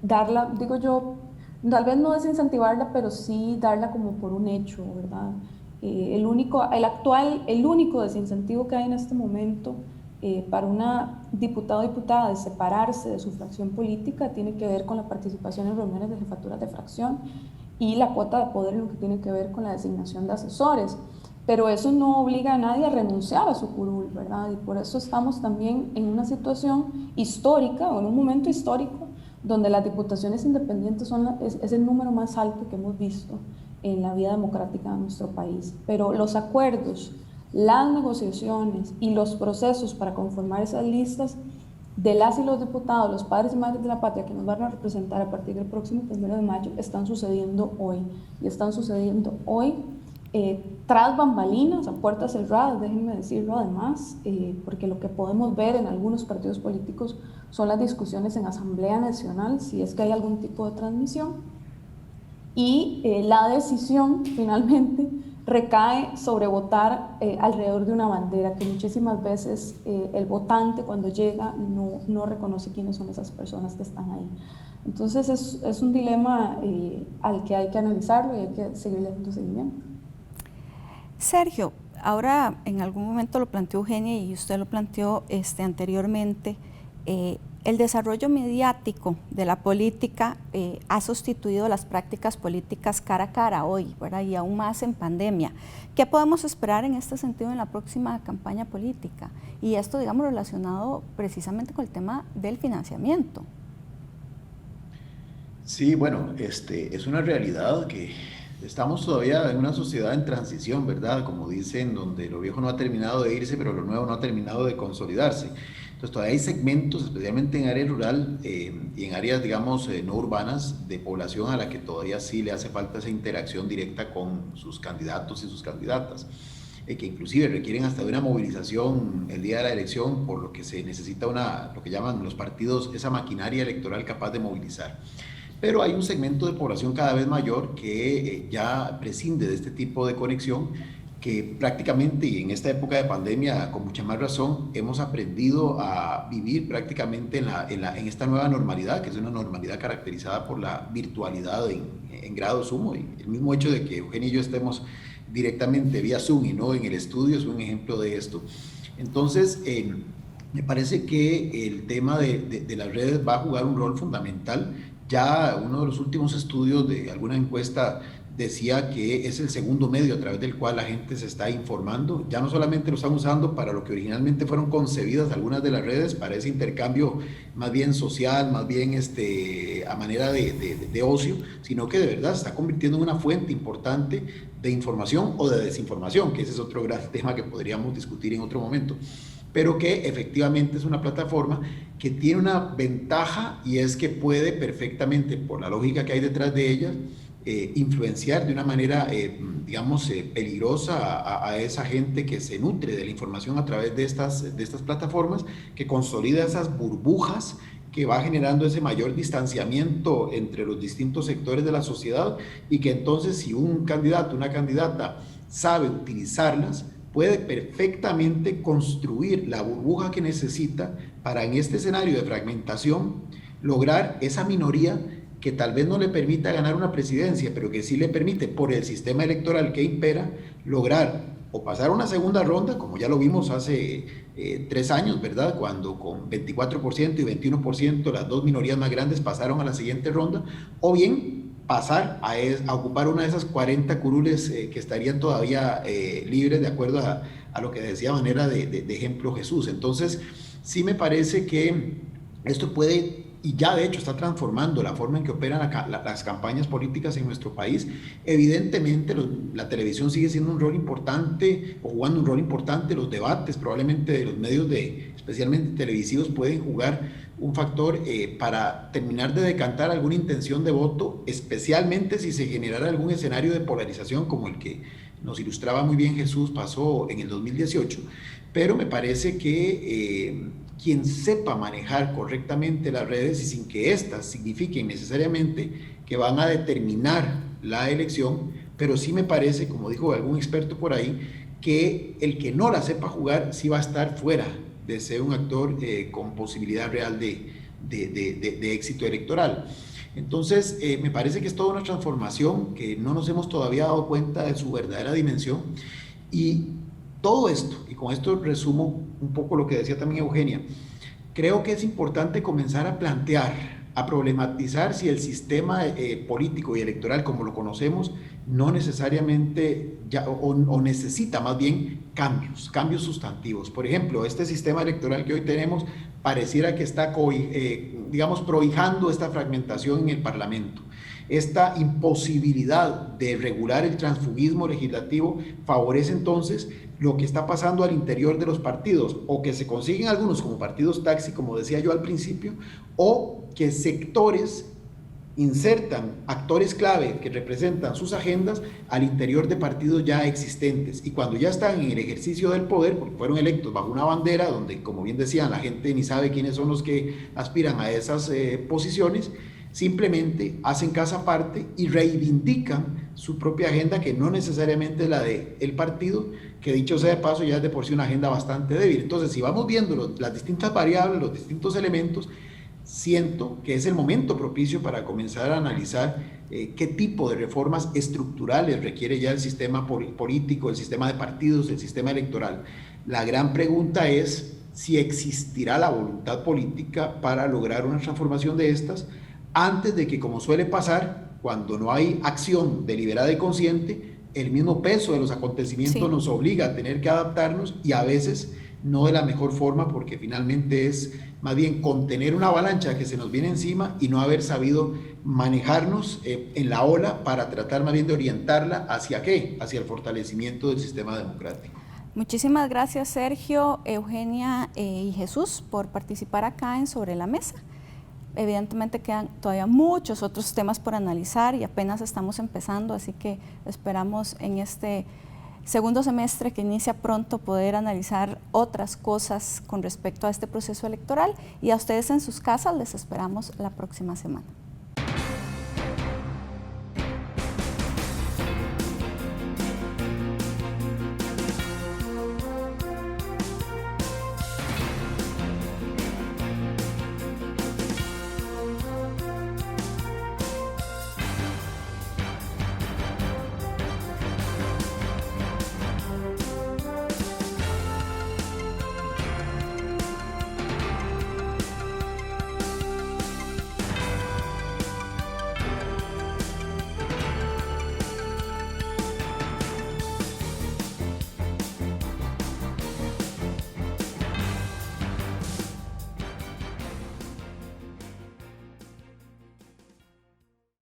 S3: darla, digo yo, tal vez no desincentivarla, pero sí darla como por un hecho, ¿verdad? El único desincentivo que hay en este momento para una diputado o diputada de separarse de su fracción política tiene que ver con la participación en reuniones de jefaturas de fracción y la cuota de poder en lo que tiene que ver con la designación de asesores. Pero eso no obliga a nadie a renunciar a su curul, ¿verdad? Y por eso estamos también en una situación histórica o en un momento histórico donde las diputaciones independientes es el número más alto que hemos visto en la vida democrática de nuestro país. Pero los acuerdos, las negociaciones y los procesos para conformar esas listas de las y los diputados, los padres y madres de la patria que nos van a representar a partir del próximo 1 de mayo, están sucediendo hoy. Y están sucediendo hoy tras bambalinas, a puertas cerradas, déjenme decirlo además, porque lo que podemos ver en algunos partidos políticos son las discusiones en Asamblea Nacional, si es que hay algún tipo de transmisión, y la decisión finalmente recae sobre votar alrededor de una bandera, que muchísimas veces el votante cuando llega no reconoce quiénes son esas personas que están ahí. Entonces es un dilema al que hay que analizarlo y hay que seguirle dando seguimiento.
S1: Sergio, ahora en algún momento lo planteó Eugenia y usted lo planteó anteriormente, el desarrollo mediático de la política ha sustituido las prácticas políticas cara a cara hoy, ¿verdad? Y aún más en pandemia. ¿Qué podemos esperar en este sentido en la próxima campaña política? Y esto, digamos, relacionado precisamente con el tema del financiamiento.
S4: Sí, bueno, es una realidad que estamos todavía en una sociedad en transición, ¿verdad? Como dicen, donde lo viejo no ha terminado de irse, pero lo nuevo no ha terminado de consolidarse. Entonces todavía hay segmentos, especialmente en área rural y en áreas, digamos, no urbanas, de población a la que todavía sí le hace falta esa interacción directa con sus candidatos y sus candidatas, que inclusive requieren hasta de una movilización el día de la elección, por lo que se necesita lo que llaman los partidos, esa maquinaria electoral capaz de movilizar. Pero hay un segmento de población cada vez mayor que ya prescinde de este tipo de conexión, que prácticamente, y en esta época de pandemia con mucha más razón, hemos aprendido a vivir prácticamente en esta nueva normalidad, que es una normalidad caracterizada por la virtualidad en grado sumo, y el mismo hecho de que Eugenia y yo estemos directamente vía Zoom y no en el estudio es un ejemplo de esto. Entonces, me parece que el tema de las redes va a jugar un rol fundamental. Ya uno de los últimos estudios de alguna encuesta decía que es el segundo medio a través del cual la gente se está informando. Ya no solamente lo están usando para lo que originalmente fueron concebidas algunas de las redes, para ese intercambio más bien social, más bien a manera de ocio, sino que de verdad se está convirtiendo en una fuente importante de información o de desinformación, que ese es otro gran tema que podríamos discutir en otro momento, pero que efectivamente es una plataforma que tiene una ventaja, y es que puede perfectamente, por la lógica que hay detrás de ella, influenciar de una manera, digamos, peligrosa a esa gente que se nutre de la información a través de estas plataformas, que consolida esas burbujas, que va generando ese mayor distanciamiento entre los distintos sectores de la sociedad, y que entonces, si un candidato, una candidata sabe utilizarlas, puede perfectamente construir la burbuja que necesita para, en este escenario de fragmentación, lograr esa minoría que tal vez no le permita ganar una presidencia, pero que sí le permite, por el sistema electoral que impera, lograr o pasar a una segunda ronda, como ya lo vimos hace 3 años, ¿verdad? Cuando con 24% y 21% las dos minorías más grandes pasaron a la siguiente ronda, o bien pasar a ocupar una de esas 40 curules que estarían todavía libres, de acuerdo a lo que decía manera de ejemplo Jesús. Entonces, sí me parece que esto puede, y ya de hecho está transformando la forma en que operan las campañas políticas en nuestro país. Evidentemente la televisión sigue siendo un rol importante, o jugando un rol importante. Los debates probablemente de los medios especialmente televisivos, pueden jugar un factor para terminar de decantar alguna intención de voto, especialmente si se generara algún escenario de polarización como el que nos ilustraba muy bien Jesús, pasó en el 2018, pero me parece que quien sepa manejar correctamente las redes y sin que éstas signifiquen necesariamente que van a determinar la elección, pero sí me parece, como dijo algún experto por ahí, que el que no la sepa jugar sí va a estar fuera de ser un actor con posibilidad real de éxito electoral. Entonces, me parece que es toda una transformación que no nos hemos todavía dado cuenta de su verdadera dimensión. Y todo esto, y con esto resumo un poco lo que decía también Eugenia, creo que es importante comenzar a plantear, a problematizar si el sistema político y electoral como lo conocemos no necesariamente o necesita más bien cambios sustantivos. Por ejemplo, este sistema electoral que hoy tenemos pareciera que está, digamos, prohijando esta fragmentación en el Parlamento. Esta imposibilidad de regular el transfugismo legislativo favorece entonces lo que está pasando al interior de los partidos, o que se consiguen algunos como partidos taxi, como decía yo al principio, o que sectores insertan actores clave que representan sus agendas al interior de partidos ya existentes, y cuando ya están en el ejercicio del poder, porque fueron electos bajo una bandera donde, como bien decían, la gente ni sabe quiénes son los que aspiran a esas posiciones, simplemente hacen casa aparte y reivindican su propia agenda, que no necesariamente es la del partido, que dicho sea de paso ya es de por sí una agenda bastante débil. Entonces, si vamos viendo las distintas variables, los distintos elementos, siento que es el momento propicio para comenzar a analizar qué tipo de reformas estructurales requiere ya el sistema político, el sistema de partidos, el sistema electoral. La gran pregunta es si existirá la voluntad política para lograr una transformación de estas, antes de que, como suele pasar, cuando no hay acción deliberada y consciente, el mismo peso de los acontecimientos nos obliga a tener que adaptarnos, y a veces no de la mejor forma, porque finalmente es más bien contener una avalancha que se nos viene encima y no haber sabido manejarnos en la ola para tratar más bien de orientarla hacia ¿qué? Hacia el fortalecimiento del sistema democrático.
S1: Muchísimas gracias, Sergio, Eugenia y Jesús, por participar acá en Sobre la Mesa. Evidentemente quedan todavía muchos otros temas por analizar y apenas estamos empezando, así que esperamos en este segundo semestre que inicia pronto poder analizar otras cosas con respecto a este proceso electoral, y a ustedes en sus casas les esperamos la próxima semana.